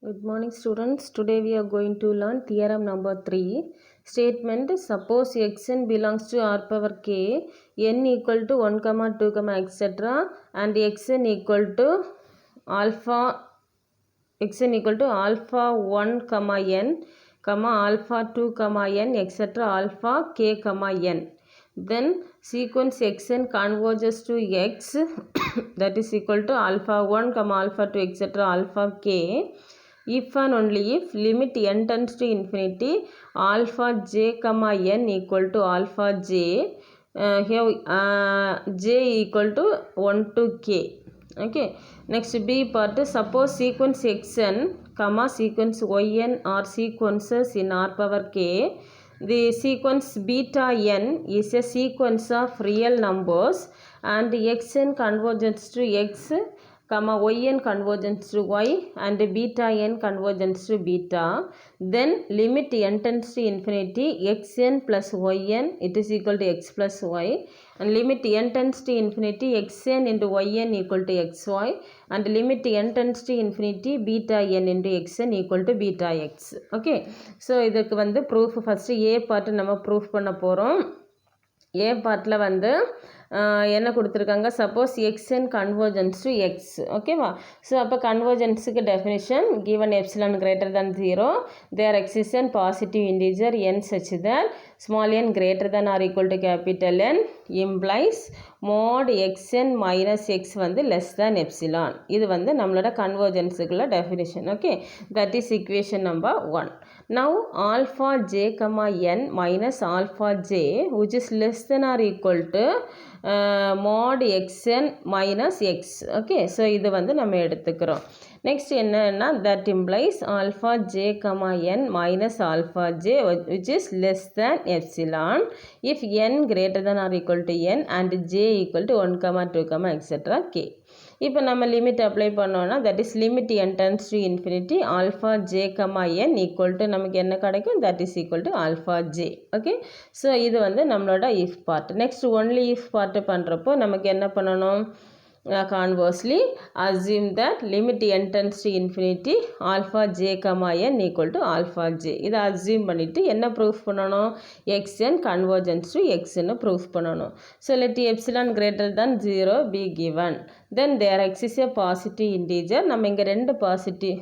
Good morning students. Today we are going to learn theorem number 3. Statement: suppose xn belongs to r power k, n equal to 1, 2, etc. and xn equal to alpha 1, n, alpha 2, n, etc. alpha k, n. Then sequence xn converges to x that is equal to alpha 1, alpha 2, etc. alpha k. If and only if limit n tends to infinity alpha j n equal to alpha j, here j equal to 1 to k. Okay, next B part. Suppose sequence xn sequence yn are sequences in r power k. The sequence beta n is a sequence of real numbers and xn converges to x, yn convergence to y and beta n convergence to beta. Then limit n tends to infinity xn plus yn it is equal to x plus y, and limit n tends to infinity xn into yn equal to xy, and limit n tends to infinity beta n into xn equal to beta x. Okay, so இதுக்கு வந்து proof first a part நம்ம proof பண்ண போறோம். a partல வந்து என்ன கொடுத்துருக்காங்க, suppose xn convergence to x. ஓகேவா? So அப்போ கன்வர்ஜென்ஸுக்கு definition given epsilon greater than 0 there exists an positive integer n such that small n greater than or equal to capital N implies mod xn minus x வந்து less than epsilon. இது வந்து நம்மளோட கன்வர்ஜென்ஸுக்குள்ள definition. Okay, that is equation number 1. Now alpha j n minus alpha j which is less than or equal to mod xn minus x. Okay, so இது வந்து நம்ம எடுத்துக்கிறோம். Next என்னன்னா that implies alpha j n minus alpha j which is less than epsilon if n greater than or equal to n and j equal to 1, 2, etc. k. இப்போ நம்ம limit apply பண்ணோன்னா that is limit n tends to infinity alpha j n equal to நமக்கு என்ன கிடைக்கும், that is equal to alpha j. Okay, so இது வந்து நம்மளோட if part. Next only if part பண்ணுறப்போ நமக்கு என்ன பண்ணணும், conversely assume that limit n tends to infinity alpha j n equal to alpha j. இதை assume பண்ணிட்டு என்ன proof பண்ணணும், xn convergence to x ன்னு proof பண்ணணும். So let epsilon greater than 0 be given. Then there exists a positive integer. நம்ம இங்கே ரெண்டு positive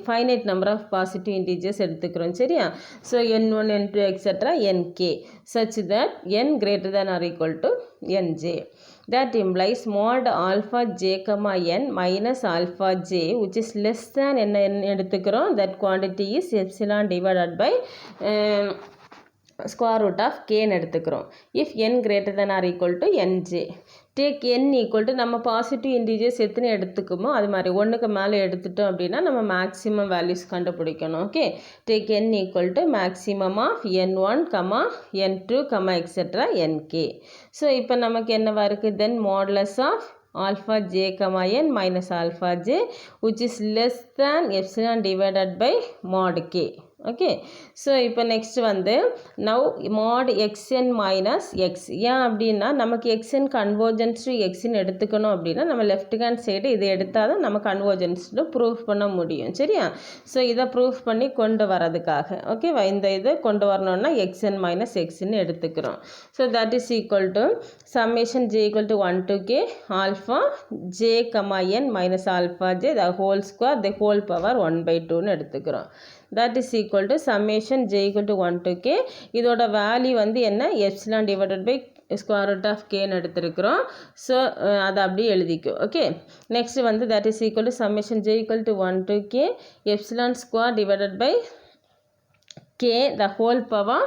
finite number of positive integers எடுத்துக்கிறோம். சரியா? So n1, n2, etc. nk such that n greater than or equal to nj. That implies mod alpha j n minus alpha j which is less than என்ன எடுத்துக்கிறோம், that quantity is epsilon divided by square root of k எடுத்துக்கிறோம். if n greater than or equal to nj. take n equal to நம்ம positive integers எத்தனை எடுத்துக்குமோ அது மாதிரி ஒன்றுக்கு மேலே எடுத்துட்டோம் அப்படின்னா நம்ம மேக்ஸிமம் வேல்யூஸ் கண்டுபிடிக்கணும். Okay, take n equal to maximum of n1, n2, etc. nk. So இப்போ நமக்கு என்னவா இருக்குது, then modulus of alpha j n minus alpha j which is less than epsilon divided by mod k. Okay, so இப்போ next வந்து now mod xn minus x. ஏன் அப்படின்னா நமக்கு xn convergence to xன்னு எடுத்துக்கணும் அப்படின்னா நம்ம லெஃப்ட் ஹேண்ட் சைடு இதை எடுத்தால் தான் நம்ம கன்வர்ஜென்ஸ்னு ப்ரூஃப் பண்ண முடியும். சரியா? ஸோ இதை ப்ரூஃப் பண்ணி கொண்டு வரதுக்காக ஓகேவா இந்த இதை கொண்டு வரணும்னா xn minus xன்னு எடுத்துக்கிறோம். So that is equal to summation j equal to 1 to k alpha j n minus alpha j the whole square the whole power 1/2ன்னு எடுத்துக்கிறோம். that is equal to summation j equal to 1 to k. இதோட value வந்து என்ன, epsilon divided by square root of k ன்னு எடுத்திருக்கிறோம். So அதை அப்படியே எழுதிக்கும். Okay, next வந்து that is equal to summation j equal to 1 to k epsilon square divided by k the whole power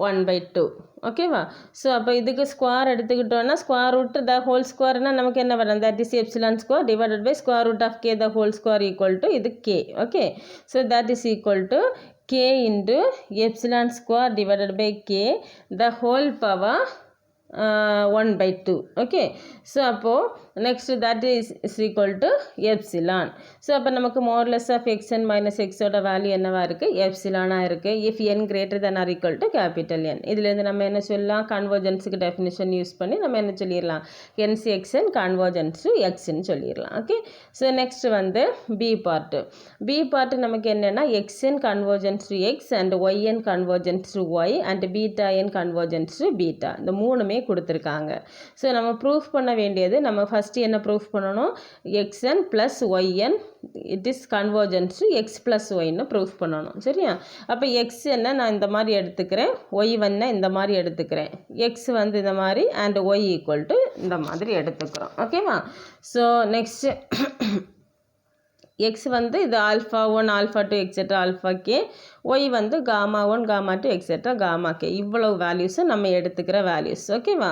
1/2. ஓகேவா? So அப்போ இதுக்கு ஸ்கொயர் எடுத்துக்கிட்டோன்னா ஸ்கொயர் ரூட் த ஹோல் ஸ்கொயர்னால் நமக்கு என்ன வரும், that is epsilon square divided by square root of K the whole square equal to இது K. Okay, so that is equal to K into epsilon square divided by K the whole power 1/2. Okay, so அப்போது next that is equal to epsilon. So அப்போ நமக்கு modulus of x n minus எக்ஸோட value என்னவா இருக்குது, எப்சிலானாக இருக்குது. If n greater then or equal to capital N. இதுலேருந்து நம்ம என்ன சொல்லலாம், கன்வர்ஜென்ஸுக்கு டெஃபினிஷன் யூஸ் பண்ணி நம்ம என்ன சொல்லிடலாம், என்சி எக்ஸ்என் கன்வர்ஜென்ஸ் டு எக்ஸ்ன்னு சொல்லிடலாம். ஓகே, ஸோ நெக்ஸ்ட் வந்து பி பார்ட்டு நமக்கு என்னென்னா x n convergence to x and y n convergence to y and beta n convergence to beta. இந்த மூணுமே கொடுத்துருக்காங்க. ஸோ நம்ம ப்ரூஃப் பண்ண வேண்டியது, நம்ம ஃபஸ்ட்டு என்ன ப்ரூஃப் பண்ணணும், xn plus y n it is convergence to x plus ஒய்ன்னு ப்ரூஃப் பண்ணணும். சரியா? அப்போ எக்ஸ்என்னை நான் இந்த மாதிரி எடுத்துக்கிறேன், ஒய் ஒன்னை இந்த மாதிரி எடுத்துக்கிறேன், எக்ஸ் வந்து இந்த மாதிரி அண்ட் ஒய் ஈக்குவல் டு இந்த மாதிரி எடுத்துக்கிறோம். ஓகேவா? ஸோ நெக்ஸ்ட்டு எக்ஸ் வந்து இது alpha 1 alpha 2 etcetera alpha K, y வந்து gamma 1 gamma 2 etcetera gamma K. இவ்வளவு வேல்யூஸும் நம்ம எடுத்துக்கிற வேல்யூஸ். ஓகேவா?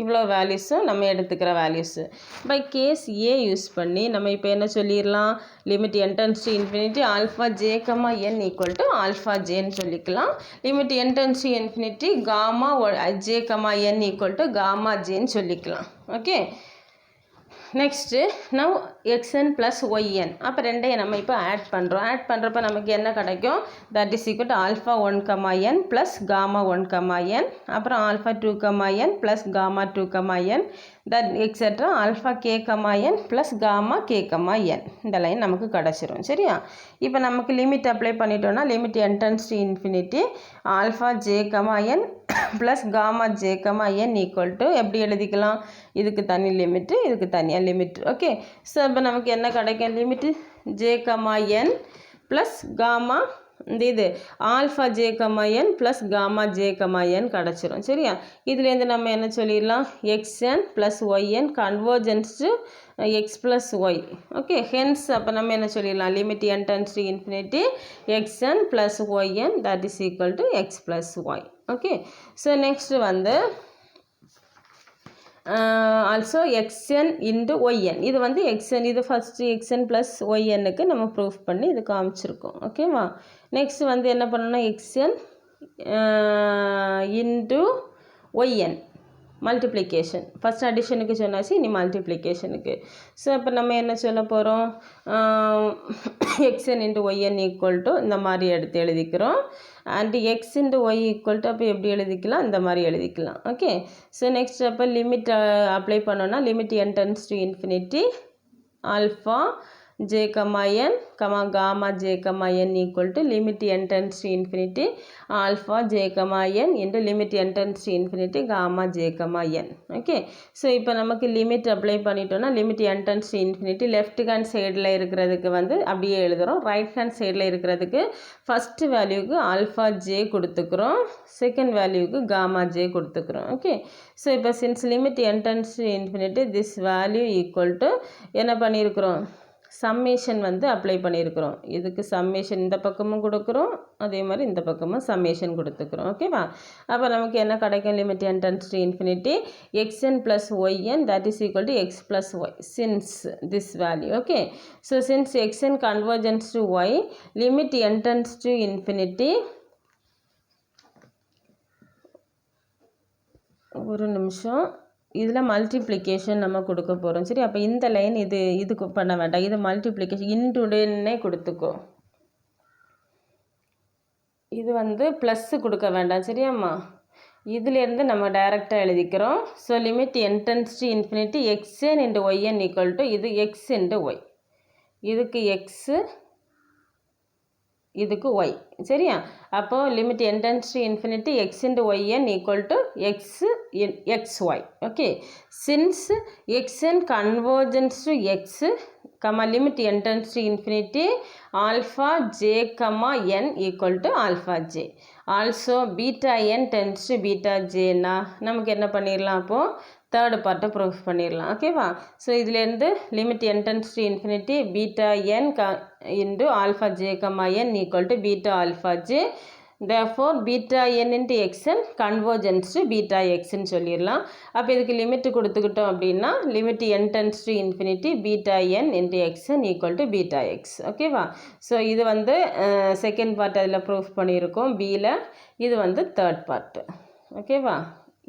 இவ்வளோ வேல்யூஸும் நம்ம எடுத்துக்கிற வேல்யூஸு. பை கேஸ் ஏ யூஸ் பண்ணி நம்ம இப்போ என்ன சொல்லிடலாம், limit n tends to infinity alpha J comma n equal to alpha ஜேன்னு சொல்லிக்கலாம். Limit n tends to infinity gamma J comma n equal to gamma ஜேன்னு சொல்லிக்கலாம். Okay, next now x n plus y n. அப்போ ரெண்டையும் நம்ம இப்போ ஆட் பண்ணுறப்ப நமக்கு என்ன கிடைக்கும், that is equal to alpha 1 comma n plus gamma 1 comma என், அப்புறம் alpha 2 comma n plus gamma 2 comma n, that etcetera alpha K comma n plus gamma K comma n. இந்த லைன் நமக்கு கிடச்சிரும். சரியா? இப்போ நமக்கு லிமிட் அப்ளை பண்ணிட்டோம்னா limit n tends to infinity alpha J comma n plus gamma J comma n equal to எப்படி எழுதிக்கலாம், இதுக்கு தனி லிமிட்டு இதுக்கு தனியாக லிமிட். ஓகே, ஸோ இப்போ நமக்கு என்ன கிடைக்கும், limit j comma n plus gamma இது alpha J comma n plus gamma J comma n கிடச்சிரும். சரியா? இதுலேருந்து நம்ம என்ன சொல்லிடலாம், x n plus y n convergence to x plus y. Okay, hence அப்போ நம்ம என்ன சொல்லிடலாம், limit n tends to infinity x n plus y n that is equal to x plus y. Okay, so next வந்து ஆல்சோ xn இன்டு ஒய்என். இது வந்து xn, இது first xn plus ஒய்என்னுக்கு நம்ம proof பண்ணி இது காமிச்சிருக்கோம். ஓகேவா? நெக்ஸ்ட் வந்து என்ன பண்ணணும்னா xn into y n multiplication. First அடிஷனுக்கு சொன்னாச்சு, இனி மல்டிப்ளிகேஷனுக்கு. ஸோ அப்போ நம்ம என்ன சொல்ல போகிறோம், xn into y n equal to இந்த மாதிரி எடுத்து எழுதிக்கிறோம். And x into y equal to அப்போ எப்படி எழுதிக்கலாம், இந்த மாதிரி எழுதிக்கலாம். ஓகே, ஸோ நெக்ஸ்ட் அப்போ லிமிட் அப்ளை பண்ணோன்னா limit n tends to infinity alpha J comma n comma gamma J comma n equal to limit n tends to infinity alpha J comma N into limit n tends to infinity gamma J comma n. Okay, so இப்போ நமக்கு limit apply பண்ணிட்டோன்னா limit n tends to infinity left hand சைடில் இருக்கிறதுக்கு வந்து அப்படியே எழுதுகிறோம், right hand சைடில் இருக்கிறதுக்கு ஃபஸ்ட்டு வேல்யூக்கு ஆல்ஃபா ஜே கொடுத்துக்கிறோம், செகண்ட் வேல்யூக்கு காமா ஜே கொடுத்துக்கிறோம். ஓகே, ஸோ இப்போ since limit n tends to infinity this value equal to என்ன பண்ணியிருக்கிறோம், சம்மேஷன் வந்து அப்ளை பண்ணியிருக்கிறோம். இதுக்கு சம்மேஷன் இந்த பக்கமும் கொடுக்குறோம், அதே மாதிரி இந்த பக்கமும் சம்மேஷன் கொடுத்துக்கிறோம். ஓகேவா? அப்போ நமக்கு என்ன கிடைக்கும், limit n tends to infinity xn plus y n that is equal to x plus y since this value. Okay, so since xn convergence to y limit n tends to infinity, ஒரு நிமிஷம், இதில் multiplication நம்ம கொடுக்க போகிறோம். சரி, அப்போ இந்த line இதுக்கு பண்ண வேண்டாம், இது மல்டிப்ளிகேஷன் இன்டுடனே கொடுத்துக்கோ, இது வந்து ப்ளஸ்ஸு கொடுக்க வேண்டாம். சரியாம்மா? இதிலேருந்து நம்ம டைரெக்டாக எழுதிக்கிறோம். So limit n tends to infinity xn into y n equal to இது எக்ஸ் இன்டு ஒய், இதுக்கு எக்ஸு இதுக்கு ஒய். சரியா? அப்போது limit n tends to infinity x into y n equal to x y. Okay, since xn convergence to x comma limit n tends to infinity alpha J comma n equal to alpha J, also beta n tends to beta ஜேனா நமக்கு என்ன பண்ணிடலாம், அப்போது third பார்ட்டை proof பண்ணிடலாம். ஓகேவா? So இதுலேருந்து limit n tends to infinity beta n into alpha J comma n equal to beta alpha J, therefore beta n into x n convergence to beta எக்ஸ்ன்னு சொல்லிடலாம். அப்போ இதுக்கு லிமிட் கொடுத்துக்கிட்டோம் அப்படின்னா limit n tends to infinity beta n into x n equal to beta x. ஓகேவா? So இது வந்து second part அதில் ப்ரூஃப் பண்ணியிருக்கோம் பியில், இது வந்து தேர்ட் பார்ட்டு. ஓகேவா?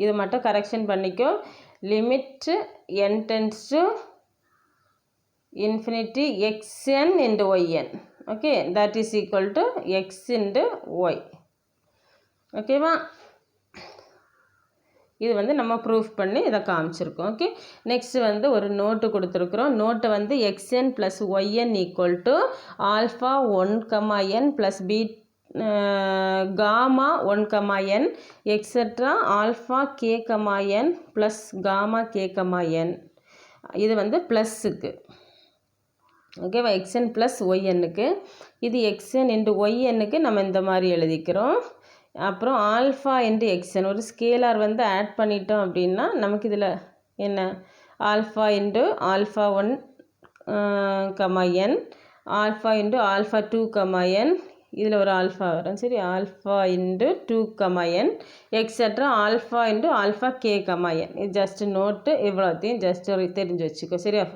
இது மட்டும் கரெக்ஷன் பண்ணிக்கோ. Limit n tends to infinity xn into yn. Okay, that is equal to x into y. ஓகேவா? இது வந்து நம்ம ப்ரூஃப் பண்ணி இதை காமிச்சிருக்கோம். ஓகே, நெக்ஸ்ட் வந்து ஒரு நோட்டு கொடுத்துருக்குறோம். நோட்டை வந்து xn plus yn equal to alpha 1, n plus B gamma 1, n etcetera alpha k, n plus gamma k, n. இது வந்து ப்ளஸ்ஸுக்கு. ஓகேவா? xn ப்ளஸ் ஒய்என்னுக்கு. இது xn இன்ட்டு ஒய்என்னுக்கு நம்ம இந்த மாதிரி எழுதிக்கிறோம். அப்புறம் ஆல்ஃபா இன்ட்டு எக்ஸ்என் ஒரு ஸ்கேலார் வந்து ஆட் பண்ணிட்டோம் அப்படின்னா நமக்கு இதில் என்ன alpha into alpha 1, n alpha into alpha 2, n இதில் ஒரு ஆல்ஃபா வரும். சரி, alpha into 2, n etcetera alpha into alpha k, n. இது ஜஸ்ட்டு நோட்டு, இவ்வளோத்தையும் ஜஸ்ட்டு தெரிஞ்சு வச்சுக்கோ. சரியா?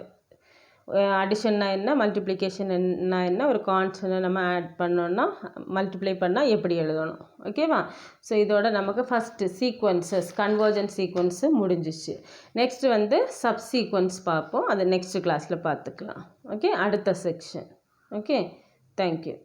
அடிஷன்னா என்ன, மல்டிப்ளிகேஷன் என்ன, ஒரு கான்ஸ்டன்ட்டை நம்ம ஆட் பண்ணோன்னா மல்டிப்ளை பண்ணால் எப்படி எழுதணும். ஓகேவா? ஸோ இதோட நமக்கு ஃபஸ்ட்டு சீக்வன்சஸ் கன்வர்ஜென்ட் சீக்வன்ஸு முடிஞ்சிச்சு. நெக்ஸ்ட்டு வந்து சப் சீக்வன்ஸ் பார்ப்போம். அதை நெக்ஸ்ட் கிளாஸில் பார்த்துக்கலாம். ஓகே, அடுத்த செக்ஷன். Okay, thank you.